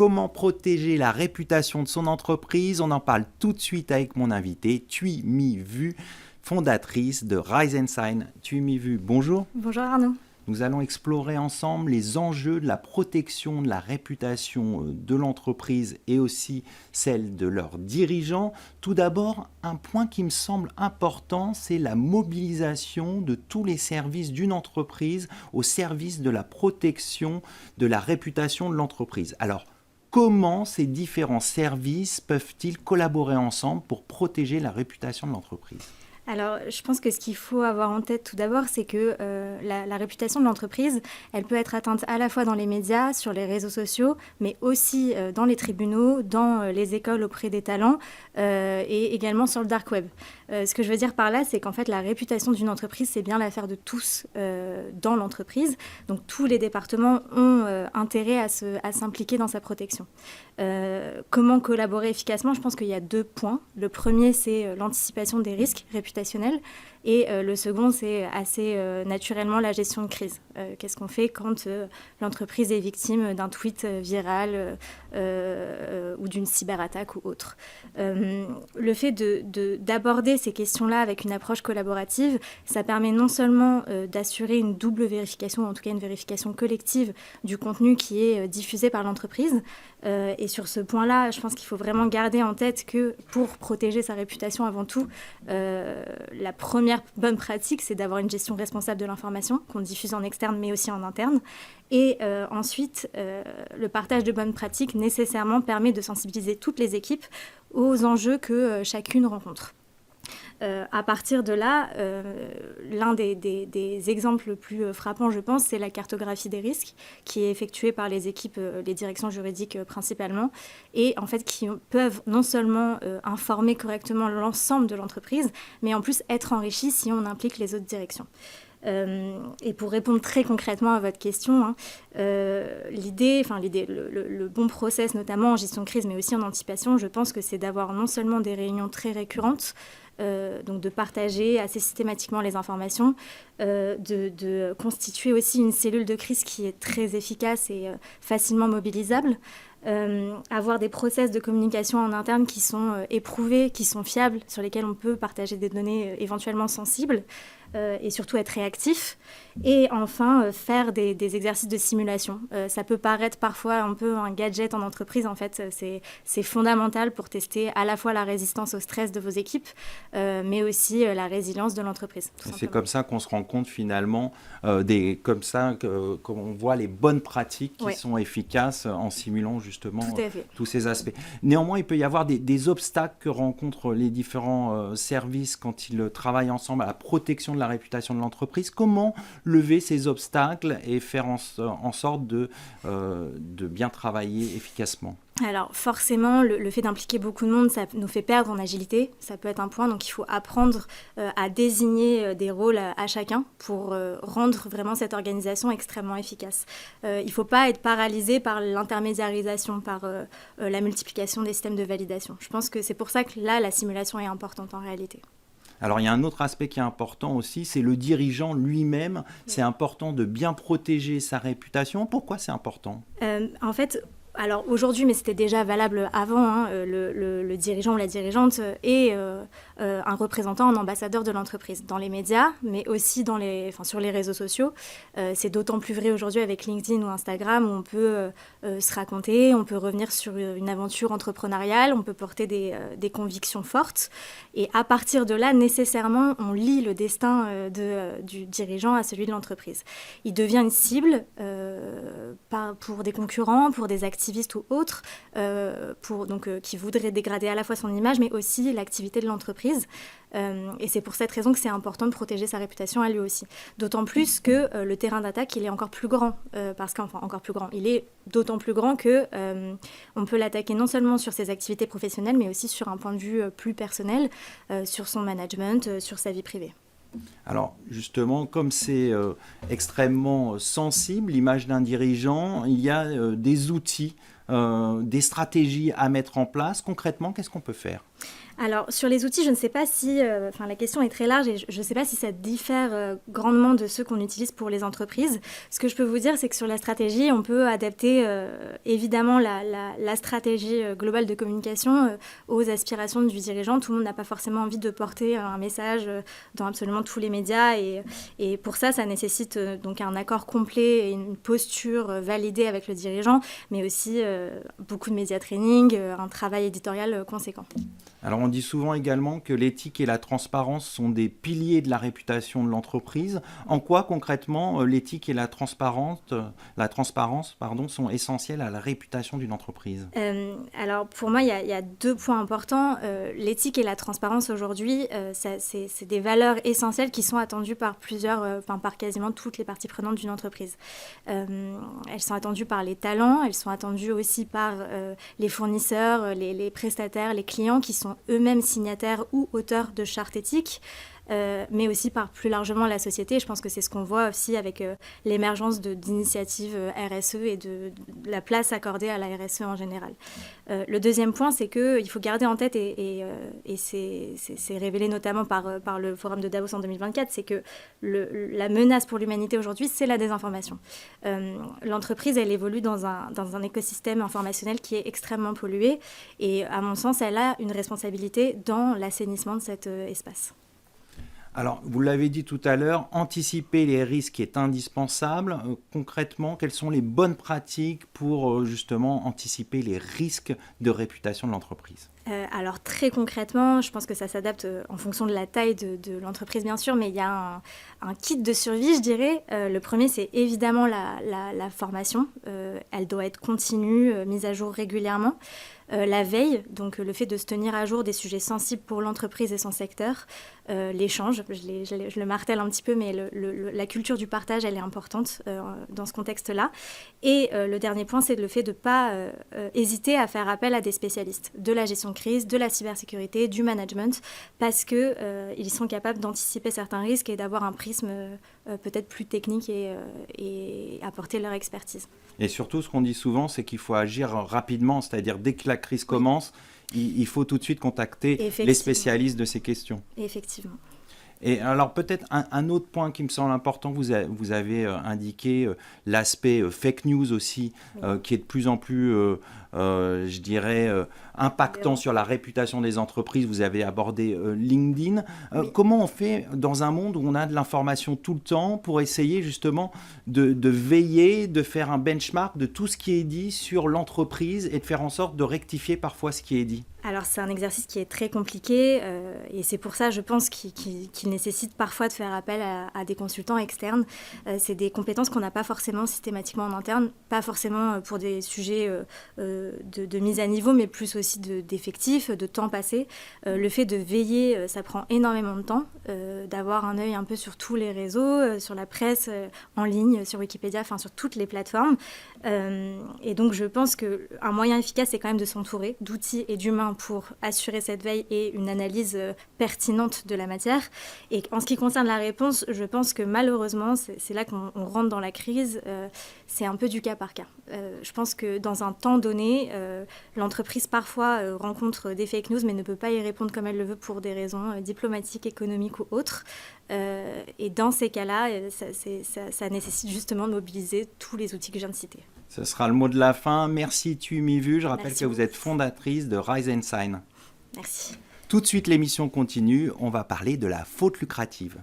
Comment protéger la réputation de son entreprise? On en parle tout de suite avec mon invité, Thuy My Vu, fondatrice de Rise and Shine. Thuy My Vu, bonjour. Bonjour Arnaud. Nous allons explorer ensemble les enjeux de la protection de la réputation de l'entreprise et aussi celle de leurs dirigeants. Tout d'abord, un point qui me semble important, c'est la mobilisation de tous les services d'une entreprise au service de la protection de la réputation de l'entreprise. Alors, comment ces différents services peuvent-ils collaborer ensemble pour protéger la réputation de l'entreprise ? Alors, je pense que ce qu'il faut avoir en tête tout d'abord, c'est que la réputation de l'entreprise, elle peut être atteinte à la fois dans les médias, sur les réseaux sociaux, mais aussi dans les tribunaux, dans les écoles auprès des talents et également sur le dark web. Ce que je veux dire par là, c'est qu'en fait, la réputation d'une entreprise, c'est bien l'affaire de tous dans l'entreprise. Donc, tous les départements ont intérêt à s'impliquer dans sa protection. Comment collaborer efficacement? Je pense qu'il y a 2 points. Le premier, c'est l'anticipation des risques réputationnels. Et le second, c'est assez naturellement la gestion de crise. Qu'est-ce qu'on fait quand l'entreprise est victime d'un tweet viral ou d'une cyberattaque ou autre? Le fait d'aborder ces questions-là avec une approche collaborative, ça permet non seulement d'assurer une double vérification, en tout cas une vérification collective du contenu qui est diffusé par l'entreprise. Et sur ce point-là, je pense qu'il faut vraiment garder en tête que pour protéger sa réputation avant tout, la première bonne pratique, c'est d'avoir une gestion responsable de l'information qu'on diffuse en externe mais aussi en interne. Et ensuite, le partage de bonnes pratiques nécessairement permet de sensibiliser toutes les équipes aux enjeux que chacune rencontre. À partir de là, l'un des exemples les plus frappants, je pense, c'est la cartographie des risques qui est effectuée par les équipes, les directions juridiques principalement, et en fait qui peuvent non seulement informer correctement l'ensemble de l'entreprise, mais en plus être enrichies si on implique les autres directions. Et pour répondre très concrètement à votre question, le bon process, notamment en gestion de crise, mais aussi en anticipation, je pense que c'est d'avoir non seulement des réunions très récurrentes, donc de partager assez systématiquement les informations, de constituer aussi une cellule de crise qui est très efficace et facilement mobilisable, avoir des process de communication en interne qui sont éprouvés, qui sont fiables, sur lesquels on peut partager des données éventuellement sensibles, et surtout être réactif. Et enfin, faire des exercices de simulation. Ça peut paraître parfois un peu un gadget en entreprise. En fait, c'est fondamental pour tester à la fois la résistance au stress de vos équipes, mais aussi la résilience de l'entreprise. C'est comme ça qu'on se rend compte finalement, qu'on voit les bonnes pratiques qui sont efficaces en simulant justement tous ces aspects. Néanmoins, il peut y avoir des obstacles que rencontrent les différents services quand ils travaillent ensemble à la protection de la réputation de l'entreprise. Comment lever ces obstacles et faire en sorte de bien travailler efficacement? Alors forcément, le fait d'impliquer beaucoup de monde, ça nous fait perdre en agilité, ça peut être un point, donc il faut apprendre à désigner des rôles à chacun pour rendre vraiment cette organisation extrêmement efficace. Il ne faut pas être paralysé par l'intermédiarisation, par la multiplication des systèmes de validation. Je pense que c'est pour ça que là, la simulation est importante en réalité. Alors, il y a un autre aspect qui est important aussi, c'est le dirigeant lui-même. C'est important de bien protéger sa réputation. Pourquoi c'est important ? En fait, alors aujourd'hui, mais c'était déjà valable avant, le dirigeant ou la dirigeante est un représentant, un ambassadeur de l'entreprise dans les médias, mais aussi sur les réseaux sociaux. C'est d'autant plus vrai aujourd'hui avec LinkedIn ou Instagram où on peut se raconter, on peut revenir sur une aventure entrepreneuriale, on peut porter des convictions fortes. Et à partir de là, nécessairement, on lie le destin du dirigeant à celui de l'entreprise. Il devient une cible pour des concurrents, pour des activistes ou autres, qui voudraient dégrader à la fois son image, mais aussi l'activité de l'entreprise. Et c'est pour cette raison que c'est important de protéger sa réputation à lui aussi. D'autant plus que le terrain d'attaque, il est encore plus grand. Il est d'autant plus grand qu'on peut l'attaquer non seulement sur ses activités professionnelles, mais aussi sur un point de vue plus personnel, sur son management, sur sa vie privée. Alors justement, comme c'est extrêmement sensible, l'image d'un dirigeant, il y a des outils des stratégies à mettre en place. Concrètement, qu'est-ce qu'on peut faire ? Alors, sur les outils, je ne sais pas si... la question est très large et je ne sais pas si ça diffère grandement de ceux qu'on utilise pour les entreprises. Ce que je peux vous dire, c'est que sur la stratégie, on peut adapter évidemment la stratégie globale de communication aux aspirations du dirigeant. Tout le monde n'a pas forcément envie de porter un message dans absolument tous les médias. Et pour ça, ça nécessite donc un accord complet et une posture validée avec le dirigeant, mais aussi beaucoup de média training, un travail éditorial conséquent. Alors on dit souvent également que l'éthique et la transparence sont des piliers de la réputation de l'entreprise. En quoi concrètement l'éthique et la transparence sont essentielles à la réputation d'une entreprise ? Alors pour moi, il y a 2 points importants. L'éthique et la transparence aujourd'hui, c'est des valeurs essentielles qui sont attendues par par quasiment toutes les parties prenantes d'une entreprise. Elles sont attendues par les talents, elles sont attendues aussi par les fournisseurs, les prestataires, les clients qui sont eux-mêmes signataires ou auteurs de chartes éthiques, mais aussi par plus largement la société. Je pense que c'est ce qu'on voit aussi avec l'émergence d'initiatives RSE et de la place accordée à la RSE en général. Le deuxième point, c'est qu'il faut garder en tête, et c'est révélé notamment par le Forum de Davos en 2024, c'est que la menace pour l'humanité aujourd'hui, c'est la désinformation. L'entreprise, elle évolue dans un écosystème informationnel qui est extrêmement pollué, et à mon sens, elle a une responsabilité dans l'assainissement de cet espace. Alors, vous l'avez dit tout à l'heure, anticiper les risques est indispensable. Concrètement, quelles sont les bonnes pratiques pour justement anticiper les risques de réputation de l'entreprise ? Alors très concrètement, je pense que ça s'adapte en fonction de la taille de l'entreprise bien sûr, mais il y a un kit de survie, je dirais. Le premier, c'est évidemment la formation. Elle doit être continue, mise à jour régulièrement. La veille, donc le fait de se tenir à jour des sujets sensibles pour l'entreprise et son secteur. L'échange, je le martèle un petit peu, mais la culture du partage, elle est importante dans ce contexte-là. Et le dernier point, c'est le fait de ne pas hésiter à faire appel à des spécialistes de la gestion de crise, de la cybersécurité, du management, parce qu'ils sont capables d'anticiper certains risques et d'avoir un prisme peut-être plus technique et apporter leur expertise. Et surtout, ce qu'on dit souvent, c'est qu'il faut agir rapidement, c'est-à-dire dès que la crise commence, il faut tout de suite contacter les spécialistes de ces questions. Effectivement. Et alors peut-être un autre point qui me semble important, vous avez indiqué l'aspect fake news aussi, qui est de plus en plus, je dirais, impactant sur la réputation des entreprises. Vous avez abordé LinkedIn. Comment on fait dans un monde où on a de l'information tout le temps pour essayer justement de veiller, de faire un benchmark de tout ce qui est dit sur l'entreprise et de faire en sorte de rectifier parfois ce qui est dit ? Alors c'est un exercice qui est très compliqué et c'est pour ça je pense qu'il nécessite parfois de faire appel à des consultants externes. C'est des compétences qu'on n'a pas forcément systématiquement en interne, pas forcément pour des sujets de mise à niveau, mais plus aussi d'effectifs, de temps passé. Le fait de veiller, ça prend énormément de temps, d'avoir un œil un peu sur tous les réseaux, sur la presse en ligne, sur Wikipédia, enfin sur toutes les plateformes. Et donc je pense qu'un moyen efficace, c'est quand même de s'entourer d'outils et d'humains pour assurer cette veille et une analyse pertinente de la matière. Et en ce qui concerne la réponse, je pense que malheureusement, c'est là qu'on rentre dans la crise, c'est un peu du cas par cas. Je pense que dans un temps donné, l'entreprise parfois rencontre des fake news mais ne peut pas y répondre comme elle le veut pour des raisons diplomatiques, économiques ou autres. Et dans ces cas-là, ça nécessite justement de mobiliser tous les outils que je viens de citer. Ce sera le mot de la fin. Merci Tuumi Vu. Je rappelle Merci que vous êtes fondatrice de Rise and Shine. Merci. Tout de suite, l'émission continue. On va parler de la faute lucrative.